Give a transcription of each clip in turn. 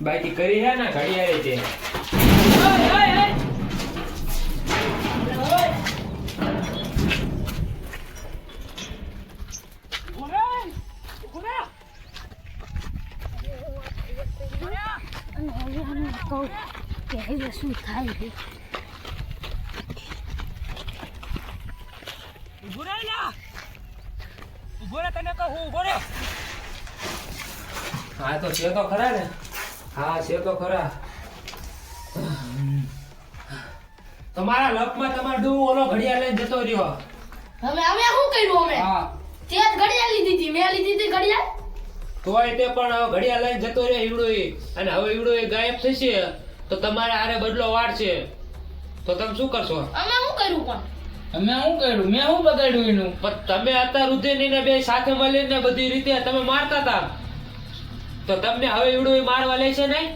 બાકી કરી હે ને ઘડિયાળે છે. શું થાય છે? હા તો છે તો ખરા ને. હા છે તો ખરા. તમારા લપમાં તમારો ડૂ ઓલો ઘડિયાળ લઈને જતો રહ્યો. અમે શું કર્યું? અમે હા તે જ ઘડિયાળ લીધી હતી. મેં લીધી હતી ઘડિયાળ. તોય તે પણ હવે ઘડિયાળ લઈને જતો રહ્યો ઈવડોય. અને હવે ઈવડોય ગાયબ થશે તો તમારે આરે બદલો વાળશે તો તમે શું કરશો? અમે શું કર્યું? પણ અમે શું કર્યું? મેં શું બગાડ્યું એનું? પણ તમે અત્યાર સુધી ને બે સાથે મળીને બધી રીતે તમે મારતા હતા તો તમને હવે ઈવડોય મારવા લેશે નહીં?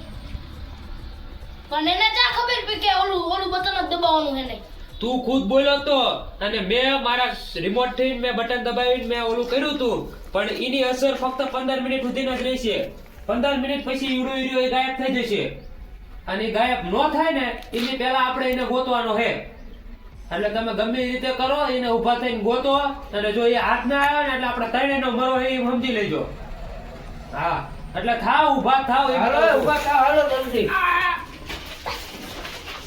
પણ એને ક્યાં ખબર પડી કે ઓલું બટન જ દબાવવાનું હે નહીં? તું ખુદ બોલ્યો તો અને મેં મારા રિમોટ થી મેં બટન દબાવીને મેં ઓલું કર્યું તું પણ એની અસર ફક્ત 15 મિનિટ સુધી જ રહેશે. 15 મિનિટ પછી ઈવડો ઈડો એ ગાયબ થઈ જશે અને ગાયબ ન થાય ને એની પહેલા આપણે એને ગોતવાનો છે. એટલે તમે ગમે એ રીતે કરો એને ઊભા થઈને ગોતો અને જો એ હાથ ના આવે ને એટલે આપણે ત્રણેયનો મરો એ સમજી લેજો. હા એટલે થાવ ઊભા થાવ. હાલો ઊભા થાવ, હાલો જલ્દી.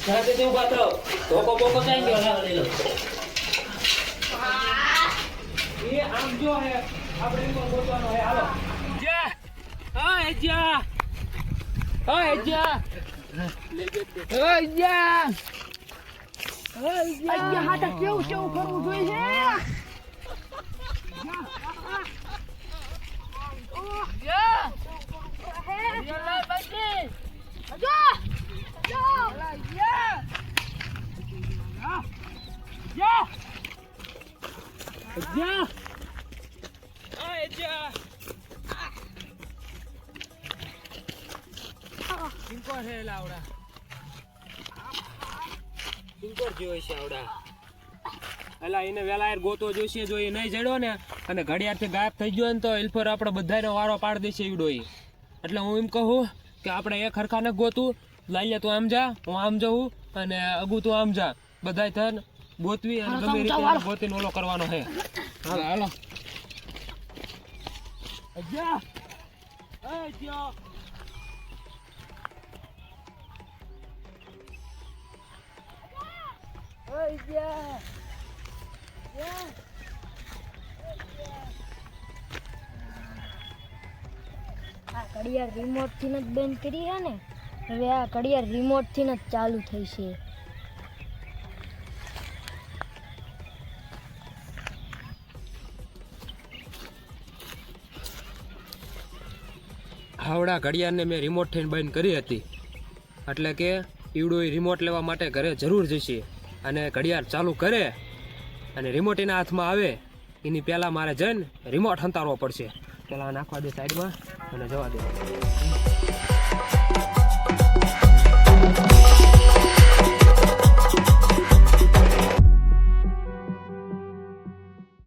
સાથે ઊભા થાવ. ધોકો બોકો થાય ગયો લાવ લઈ લો. એ આમ જો હે આપણે એનો ગોતવાનો હે. હાલો જા. હા જા. હા જા. ઓય જા. અહીંયા હાટા કેવું કરવું જોઈએ છે? એલા એને વેલા યાર ગોતો જોઈશે. જો એ નહીં જડ્યો ને અને ઘડિયાળથી ગાયબ થઈ ગયો ને તો એલફર આપણે બધાનો વારો પાડી દેશે ઈવડો ઈ. એટલે હું એમ કહું કે આપણે એક હરખા ને ગોતું. લાલ્યા તું આમ જા, હું આમ જાઉં અને અગુ તું આમ જા. બધાય થન ગોતવી અને ગમે રીતે ગોતીને ઓલો કરવાનો છે. હાલો હાલો જા. એ જા. આ ઘડિયાળ રિમોટ થી જ બંધ કરી હે ને, હવે આ ઘડિયાળ રિમોટ થી જ ચાલુ થઈ છે. હાવડા ઘડિયાળને મેં રિમોટ થઈને બંધ કરી હતી એટલે કે ઈવડો રિમોટ લેવા માટે ઘરે જરૂર જશે અને ઘડિયાળ ચાલુ કરે અને રિમોટ એના હાથમાં આવે એની પહેલાં મારે જઈને રિમોટ હંતાડવો પડશે. પહેલાં નાખવા દે સાઈડમાં અને જવા દે.